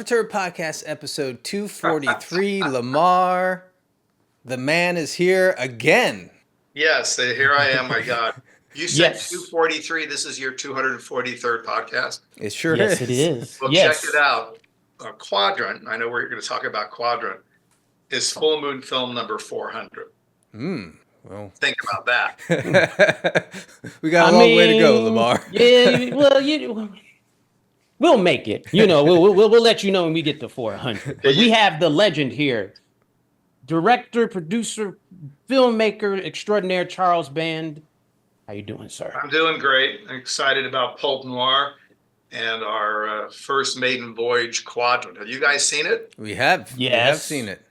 Turd podcast, episode 243. Lamar, the man is here again. Yes, here I am. My God. You said Yes. 243. This is your 243rd podcast. It sure Yes, it is. is. Well, check it Yes. out. Quadrant, I know we're going to talk about Quadrant, is full moon film number 400. Well, Think about that. we got a long way to go, Lamar. Yeah, well, we'll make it. You know, we'll let you know when we get to 400. But we have the legend here. Director, producer, filmmaker extraordinaire Charles Band. How you doing, sir? I'm doing great. I'm excited about Pulp Noir and our first maiden voyage, Quadrant. Have you guys seen it? We have. Yes. We have seen it.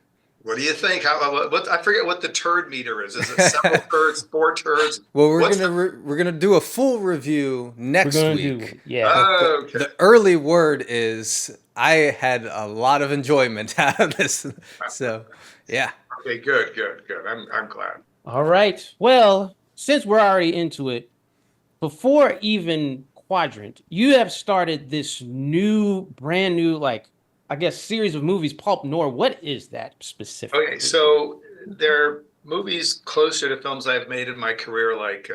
What do you think? I forget what the turd meter is. Is it several turds, 4 turds? Well, we're gonna do a full review next week. Okay. The early word is I had a lot of enjoyment out of this. So, yeah. Okay, good. I'm glad. All right. Well, since we're already into it, before even Quadrant, you have started this brand new, I guess, series of movies, Pulp Noir. What is that specifically? Okay, so they're movies closer to films I've made in my career, like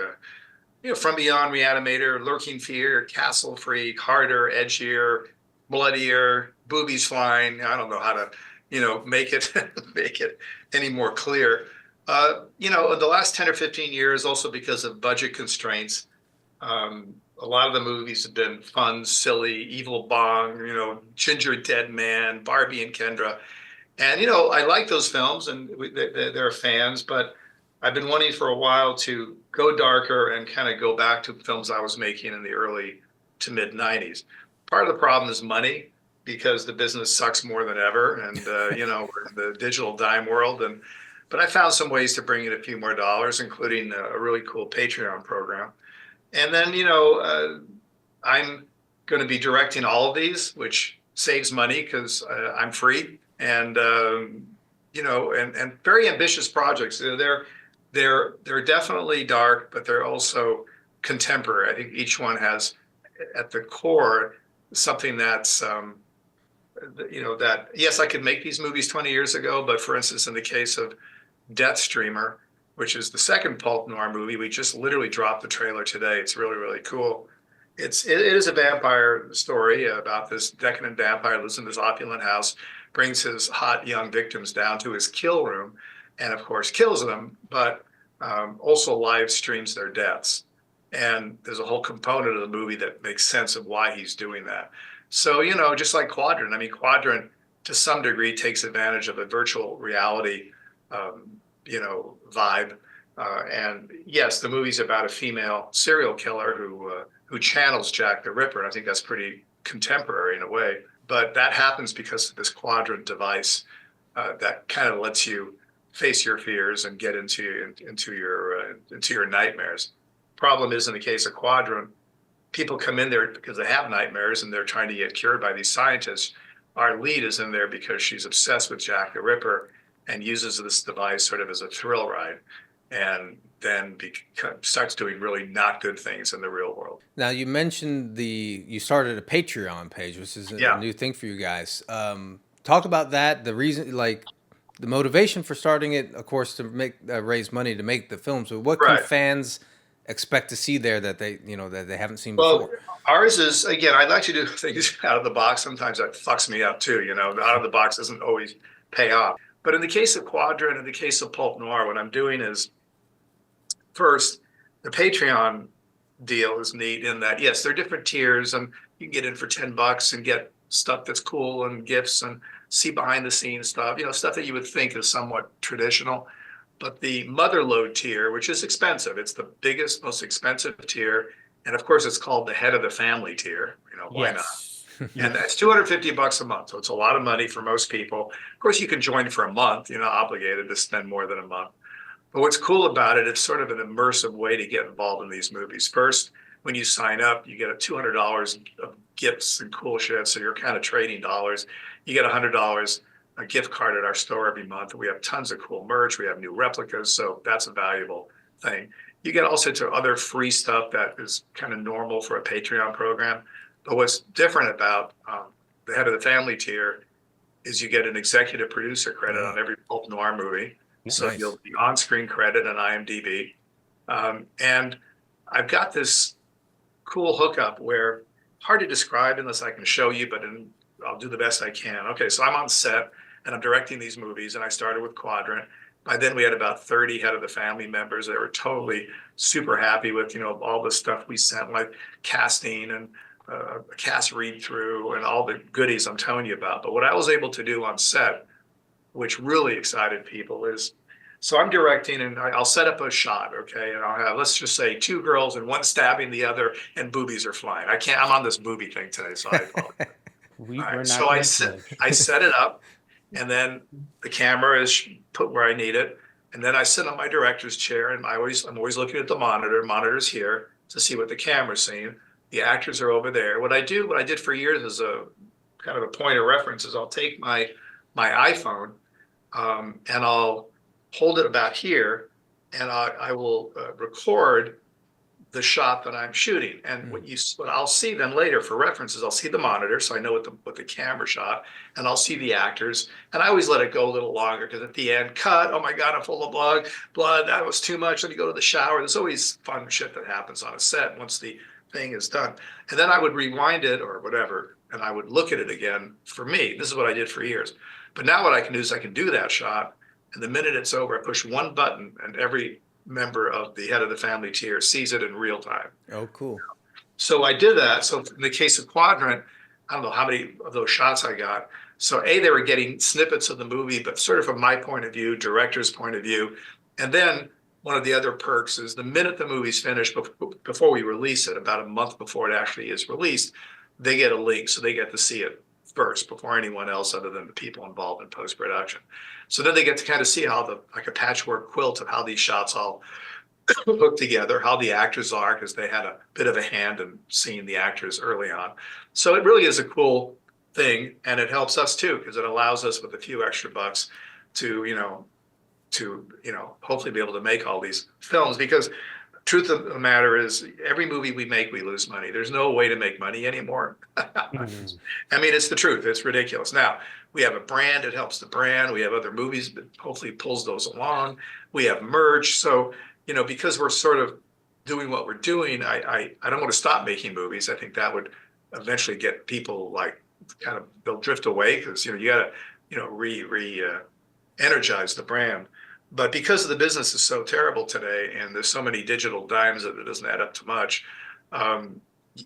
From Beyond, Reanimator, Lurking Fear, Castle Freak, Harder, Edgier, Bloodier, Boobies Flying. I don't know how to, make it make it any more clear. The last 10 or 15 years, also because of budget constraints, a lot of the movies have been fun, silly, Evil Bong, Ginger Dead Man, Barbie and Kendra. And, I like those films and they're fans, but I've been wanting for a while to go darker and kind of go back to films I was making in the early to mid 90s. Part of the problem is money because the business sucks more than ever. And, we're in the digital dime world. But I found some ways to bring in a few more dollars, including a really cool Patreon program. And then, I'm going to be directing all of these, which saves money because I'm free. And, and very ambitious projects. They're definitely dark, but they're also contemporary. I think each one has at the core something that's, that, yes, I could make these movies 20 years ago, but for instance, in the case of Death Streamer, which is the second Pulp Noir movie. We just literally dropped the trailer today. It's really, really cool. It is a vampire story about this decadent vampire lives in this opulent house, brings his hot young victims down to his kill room, and of course kills them, but also live streams their deaths. And there's a whole component of the movie that makes sense of why he's doing that. So, just like Quadrant, Quadrant to some degree takes advantage of a virtual reality vibe. And yes, the movie's about a female serial killer who channels Jack the Ripper. And I think that's pretty contemporary in a way. But that happens because of this Quadrant device that kind of lets you face your fears and get into your nightmares. Problem is, in the case of Quadrant, people come in there because they have nightmares and they're trying to get cured by these scientists. Our lead is in there because she's obsessed with Jack the Ripper and uses this device sort of as a thrill ride, and then starts doing really not good things in the real world. Now, you mentioned you started a Patreon page, which is a new thing for you guys. Talk about that, the reason, the motivation for starting it, of course, to raise money to make the films. But what can fans expect to see there that they haven't seen before? Well, ours is, again, I like to do things out of the box. Sometimes that fucks me up too. Out of the box doesn't always pay off. But in the case of Quadrant, in the case of Pulp Noir, what I'm doing is, first, the Patreon deal is neat in that, yes, there are different tiers, and you can get in for $10 and get stuff that's cool and gifts and see behind the scenes stuff, stuff that you would think is somewhat traditional. But the Motherload tier, which is expensive, it's the biggest, most expensive tier. And of course, it's called the Head of the Family tier. Why not? And that's $250 a month. So it's a lot of money for most people. Of course, you can join for a month. You're not obligated to spend more than a month. But what's cool about it, it's sort of an immersive way to get involved in these movies. First, when you sign up, you get $200 of gifts and cool shit. So you're kind of trading dollars. You get $100 a gift card at our store every month. We have tons of cool merch. We have new replicas. So that's a valuable thing. You get also to other free stuff that is kind of normal for a Patreon program. But what's different about the head of the family tier is you get an executive producer credit Wow. on every Pulp Noir movie. So Nice. you'll be on-screen credit on IMDb. And I've got this cool hookup where hard to describe unless I can show you, but I'll do the best I can. Okay, so I'm on set and I'm directing these movies, and I started with Quadrant. By then we had about 30 head of the family members that were totally super happy with, all the stuff we sent, like casting and a cast read through and all the goodies I'm telling you about. But what I was able to do on set, which really excited people, is so I'm directing and I'll set up a shot, okay, and I'll have, let's just say, two girls and one stabbing the other, and boobies are flying. I'm on this booby thing today, so I apologize. We're All right, not so gonna I set it up, and then the camera is put where I need it, and then I sit on my director's chair, and I'm always looking at the monitor. Monitor's here to see what the camera's seeing. The actors are over there. What I did for years as a kind of a point of reference is I'll take my iPhone, and I'll hold it about here, and I will record the shot that I'm shooting. And what I'll see then later for references, I'll see the monitor, so I know what the camera shot, and I'll see the actors. And I always let it go a little longer because at the end, cut. Oh my God, I'm full of blood. That was too much. Let me go to the shower. There's always fun shit that happens on a set once the thing is done. And then I would rewind it or whatever, and I would look at it again. For me, this is what I did for years. But now what I can do is I can do that shot, and the minute it's over, I push one button, and every member of the head of the family tier sees it in real time. Oh, cool. So I did that. So in the case of Quadrant, I don't know how many of those shots I got. So they were getting snippets of the movie, but sort of from my point of view, director's point of view. And then one of the other perks is the minute the movie's finished, before we release it, about a month before it actually is released, they get a link. So they get to see it first before anyone else other than the people involved in post-production. So then they get to kind of see how like a patchwork quilt of how these shots all hook together, how the actors are, because they had a bit of a hand in seeing the actors early on. So it really is a cool thing, and it helps us too, because it allows us with a few extra bucks to, hopefully be able to make all these films. Because truth of the matter is, every movie we make, we lose money. There's no way to make money anymore. I mean, it's the truth. It's ridiculous. Now, we have a brand. It helps the brand. We have other movies that hopefully pulls those along. We have merch. So, because we're sort of doing what we're doing, I don't want to stop making movies. I think that would eventually get people they'll drift away because, you got to, energize the brand. But because the business is so terrible today and there's so many digital dimes that it doesn't add up to much,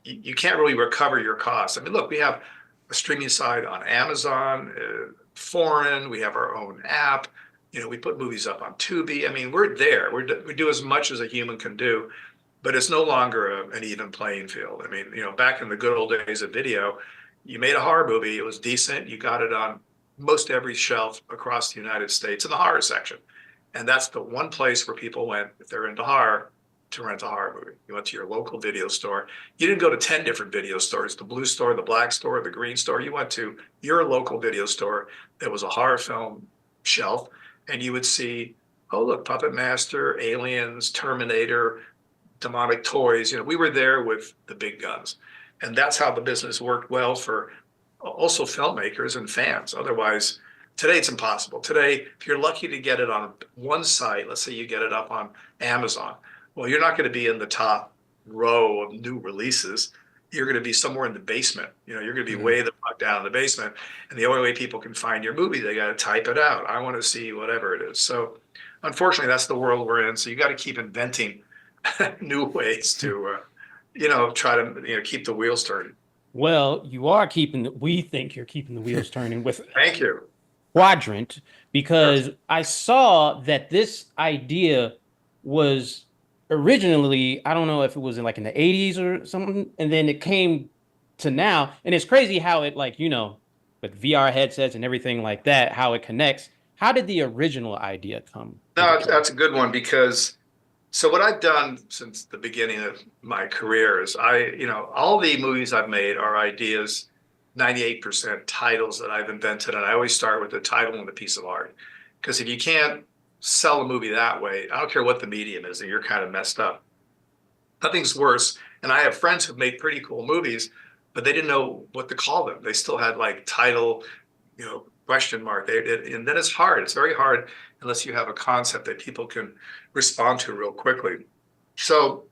you can't really recover your costs. I mean, look, we have a streaming site on Amazon, foreign, we have our own app, we put movies up on Tubi. I mean, we're there. We do as much as a human can do, but it's no longer an even playing field. I mean, back in the good old days of video, you made a horror movie, it was decent, you got it on most every shelf across the United States in the horror section. And that's the one place where people went, if they're into horror, to rent a horror movie. You went to your local video store. You didn't go to 10 different video stores, the blue store, the black store, the green store. You went to your local video store that was a horror film shelf, and you would see, oh, look, Puppet Master, Aliens, Terminator, demonic toys. We were there with the big guns. And that's how the business worked well for also filmmakers and fans. Otherwise, today it's impossible. Today, if you're lucky to get it on one site, let's say you get it up on Amazon, well, you're not going to be in the top row of new releases. You're going to be somewhere in the basement. You're going to be way the fuck down in the basement. And the only way people can find your movie, they got to type it out. I want to see whatever it is. So unfortunately, that's the world we're in. So you got to keep inventing new ways to, try to, keep the wheels turning. Well, we think you're keeping the wheels turning with Thank you. Quadrant, because I saw that this idea was originally, I don't know if it was in the 80s or something, and then it came to now. And it's crazy how it with VR headsets and everything like that, how it connects. How did the original idea come? No, that's a good one, because so what I've done since the beginning of my career is all the movies I've made are ideas, 98% titles that I've invented. And I always start with the title and the piece of art. Because if you can't sell a movie that way, I don't care what the medium is, and you're kind of messed up. Nothing's worse. And I have friends who've made pretty cool movies, but they didn't know what to call them. They still had like title, question mark. And then it's hard. It's very hard unless you have a concept that people can respond to real quickly. So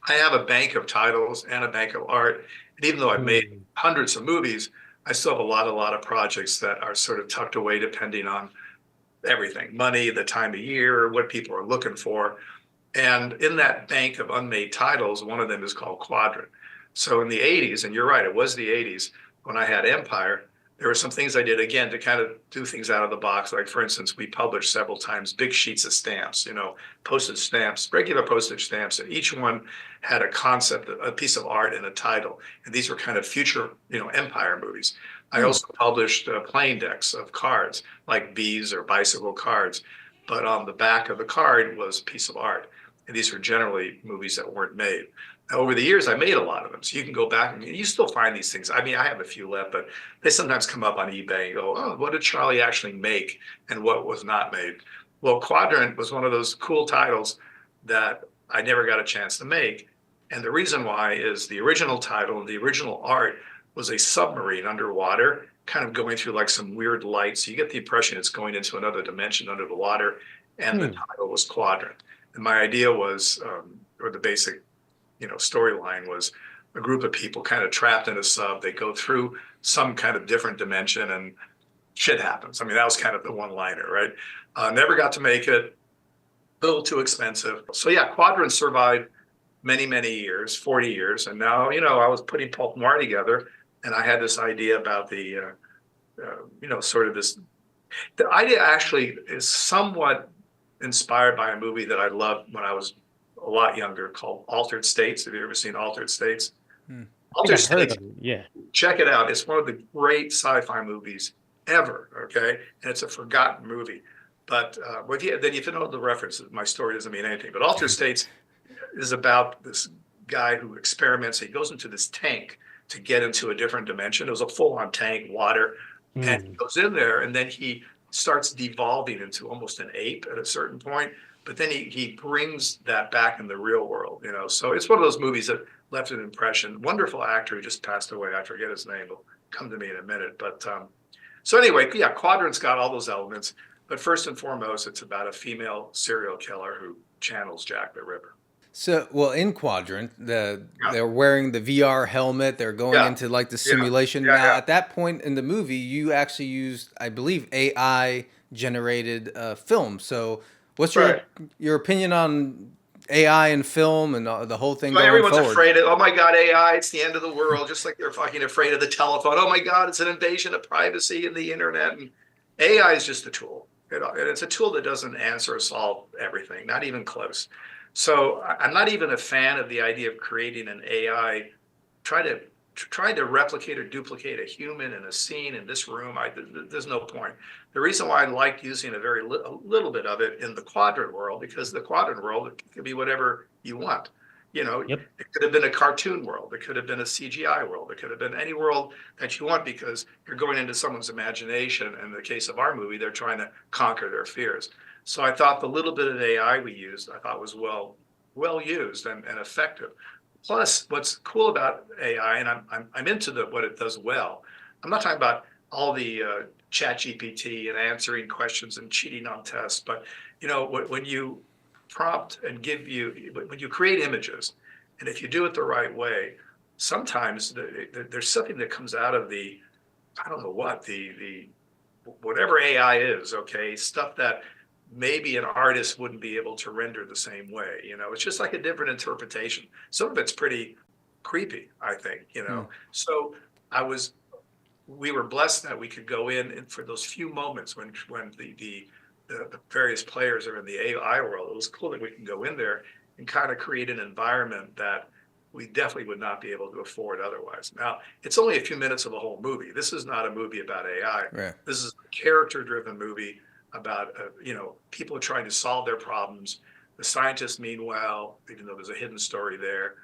I have a bank of titles and a bank of art. And even though I've made hundreds of movies, I still have a lot of projects that are sort of tucked away depending on everything, money, the time of year, what people are looking for. And in that bank of unmade titles, one of them is called Quadrant. So in the 80s, and you're right, it was the 80s when I had Empire, there were some things I did again to kind of do things out of the box. Like, for instance, we published several times big sheets of stamps, postage stamps, regular postage stamps, and each one had a concept, a piece of art, and a title. And these were kind of future, Empire movies. I also published playing decks of cards, like bees or bicycle cards. But on the back of the card was a piece of art. And these were generally movies that weren't made. Now, over the years, I made a lot of them. So you can go back and you still find these things. I mean, I have a few left, but they sometimes come up on eBay and go, oh, what did Charlie actually make and what was not made? Well, Quadrant was one of those cool titles that I never got a chance to make. And the reason why is the original title and the original art was a submarine underwater, kind of going through like some weird light. So you get the impression it's going into another dimension under the water. And the title was Quadrant. And my idea was, or the basic, storyline was a group of people kind of trapped in a sub. They go through some kind of different dimension and shit happens. I mean, that was kind of the one-liner, right? Never got to make it. A little too expensive. So yeah, Quadrant survived many, many years, 40 years. And now, I was putting Pulp Noir together and I had this idea about the, sort of this, the idea actually is somewhat inspired by a movie that I loved when I was a lot younger called Altered States. Have you ever seen Altered States? Altered States, yeah. Check it out. It's one of the great sci-fi movies ever, okay? And it's a forgotten movie. But if you know the references, my story doesn't mean anything. But Altered States is about this guy who experiments. He goes into this tank to get into a different dimension. It was a full-on tank, water. And he goes in there, and then he starts devolving into almost an ape at a certain point. But then he brings that back in the real world, So it's one of those movies that left an impression. Wonderful actor who just passed away. I forget his name. He'll come to me in a minute. But so anyway, yeah, Quadrant's got all those elements. But first and foremost, it's about a female serial killer who channels Jack the Ripper. So, well, in Quadrant, they're wearing the VR helmet. They're going into like the simulation. Now, at that point in the movie, you actually used, I believe, AI generated film. So, what's your opinion on AI and film and the whole thing going everyone's forward? Afraid of, oh my God, AI, it's the end of the world, just like they're fucking afraid of the telephone. Oh my God, it's an invasion of privacy in the internet. And AI is just a tool. And it's a tool that doesn't answer or solve everything, not even close. So I'm not even a fan of the idea of creating an AI, trying to replicate or duplicate a human in a scene in this room. There's no point. The reason why I like using a little bit of it in the Quadrant world, because the Quadrant world, it could be whatever you want. It could have been a cartoon world. It could have been a CGI world. It could have been any world that you want, because you're going into someone's imagination. In the case of our movie, they're trying to conquer their fears. So I thought the little bit of AI we used, I thought was well used and effective. Plus, what's cool about AI, and I'm into what it does well. I'm not talking about all the chat GPT and answering questions and cheating on tests, but when you prompt and when you create images, and if you do it the right way, sometimes there's something that comes out of I don't know what, the whatever AI is, okay, stuff that maybe an artist wouldn't be able to render the same way. It's just like a different interpretation. Some of it's pretty creepy, I think, So we were blessed that we could go in and for those few moments when the various players are in the AI world, it was cool that we can go in there and kind of create an environment that we definitely would not be able to afford otherwise. Now, it's only a few minutes of a whole movie. This is not a movie about AI. Right. This is a character-driven movie about people trying to solve their problems. The scientists mean well, even though there's a hidden story there,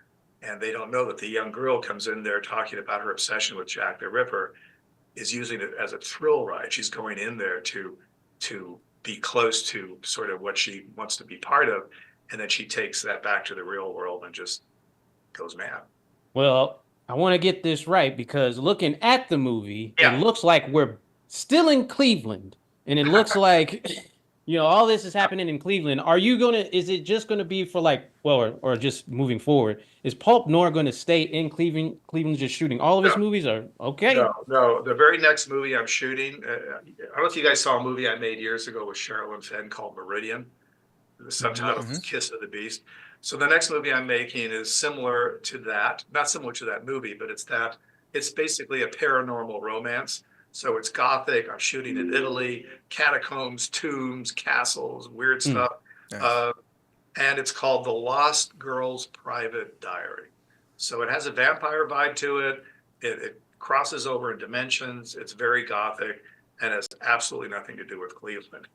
and they don't know that the young girl comes in there talking about her obsession with Jack the Ripper, is using it as a thrill ride. She's going in there to be close to sort of what she wants to be part of, and then she takes that back to the real world and just goes mad. Well, I want to get this right because looking at the movie, it Yeah. looks like we're still in Cleveland, and it looks like all this is happening in Cleveland. Is it just gonna be for like, well, or just moving forward? Is Pulp Noir going to stay in Cleveland? Cleveland just shooting all of his No. movies, or okay? No. The very next movie I'm shooting, I don't know if you guys saw a movie I made years ago with Cheryl and Fenn called Meridian. The subtitle is Kiss of the Beast. So the next movie I'm making is similar to that, not similar to that movie, but it's basically a paranormal romance. So it's gothic. I'm shooting in Italy, catacombs, tombs, castles, weird stuff. Nice. And it's called The Lost Girl's Private Diary. So it has a vampire vibe to it. It crosses over in dimensions. It's very gothic and has absolutely nothing to do with Cleveland.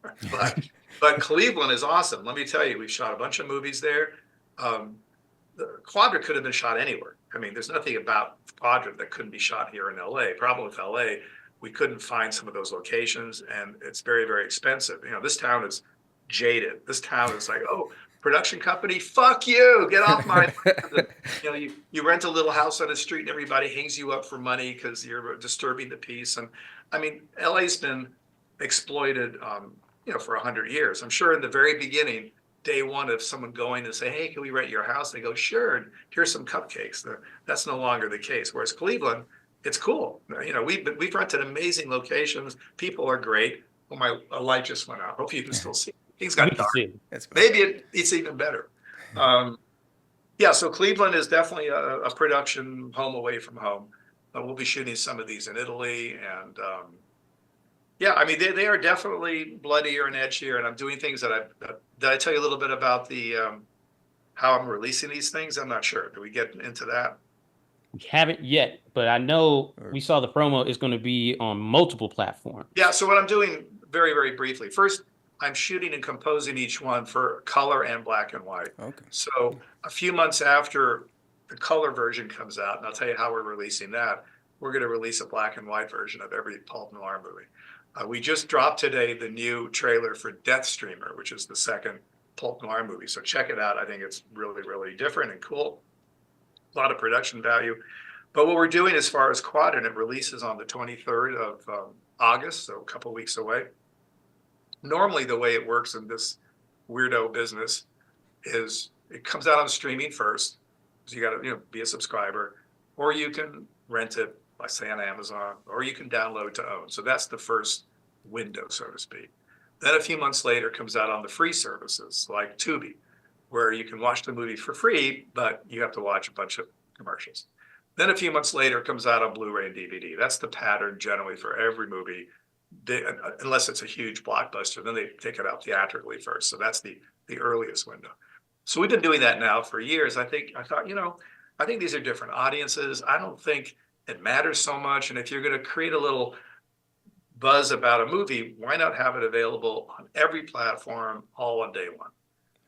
But Cleveland is awesome. Let me tell you, we've shot a bunch of movies there. The Quadrant could have been shot anywhere. I mean, there's nothing about Quadrant that couldn't be shot here in LA. Problem with LA, we couldn't find some of those locations, and it's very, very expensive. This town is jaded. This town is like, oh, production company, fuck you, get off my. You rent a little house on the street, and everybody hangs you up for money because you're disturbing the peace. And I mean, LA's been exploited, for 100 years. I'm sure in the very beginning, day one of someone going and say, hey, can we rent your house? They go, sure. And here's some cupcakes. That's no longer the case. Whereas Cleveland, it's cool. We've rented amazing locations. People are great. Oh, my light just went out. Hope you can still see. Things got dark. Maybe it's even better. So Cleveland is definitely a production home away from home. We'll be shooting some of these in Italy, and I mean they are definitely bloodier and edgier. And I'm doing things that did I tell you a little bit about the how I'm releasing these things? I'm not sure. Do we get into that? We haven't yet, but I know we saw the promo is going to be on multiple platforms. Yeah. So what I'm doing very, very briefly. First, I'm shooting and composing each one for color and black and white. Okay. So a few months after the color version comes out, and I'll tell you how we're releasing that, we're going to release a black and white version of every Pulp Noir movie. We just dropped today the new trailer for Death Streamer, which is the second Pulp Noir movie. So check it out. I think it's really, really different and cool. A lot of production value. But what we're doing as far as Quadrant, it releases on the 23rd of August, so a couple of weeks away. Normally, the way it works in this weirdo business is it comes out on streaming first. So you got to be a subscriber, or you can rent it, like say on Amazon, or you can download to own. So that's the first window, so to speak. Then a few months later, it comes out on the free services like Tubi, where you can watch the movie for free, but you have to watch a bunch of commercials. Then a few months later, it comes out on Blu-ray and DVD. That's the pattern generally for every movie, unless it's a huge blockbuster. Then they take it out theatrically first. So that's the earliest window. So we've been doing that now for years. I think these are different audiences. I don't think it matters so much. And if you're going to create a little buzz about a movie, why not have it available on every platform all on day one,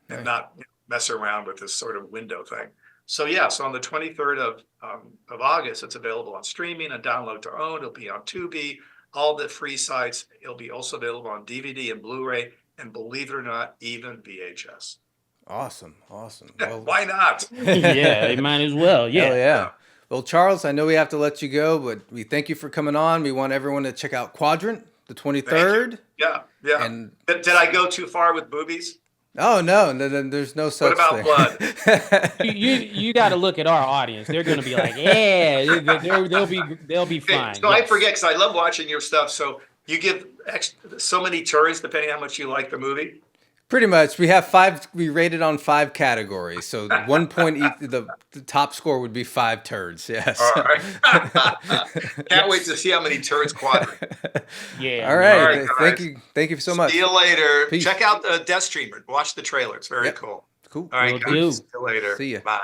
and not mess around with this sort of window thing. So on the 23rd of August, it's available on streaming and download to own. It'll be on Tubi, all the free sites. It'll be also available on DVD and Blu-ray, and believe it or not, even VHS. Awesome. Well, why not? Yeah, they might as well. Yeah. Hell yeah. Well, Charles, I know we have to let you go, but we thank you for coming on. We want everyone to check out Quadrant, the 23rd. Yeah. And did I go too far with boobies? Oh no, there's no such thing. What about blood? you got to look at our audience. They're going to be like, yeah, they'll be fine. So I forget because I love watching your stuff. So you give so many turds depending on how much you like the movie. Pretty much. We have 5. We rated on 5 categories. So 1 point each. The top score would be 5 turds. Yes. All right. Can't wait to see how many turds Quadrant. Yeah. All right. Thank you. Thank you so much. See you later. Peace. Check out the Death Streamer. Watch the trailer. It's very cool. Cool. All right. Will do. See you later. See ya. Bye.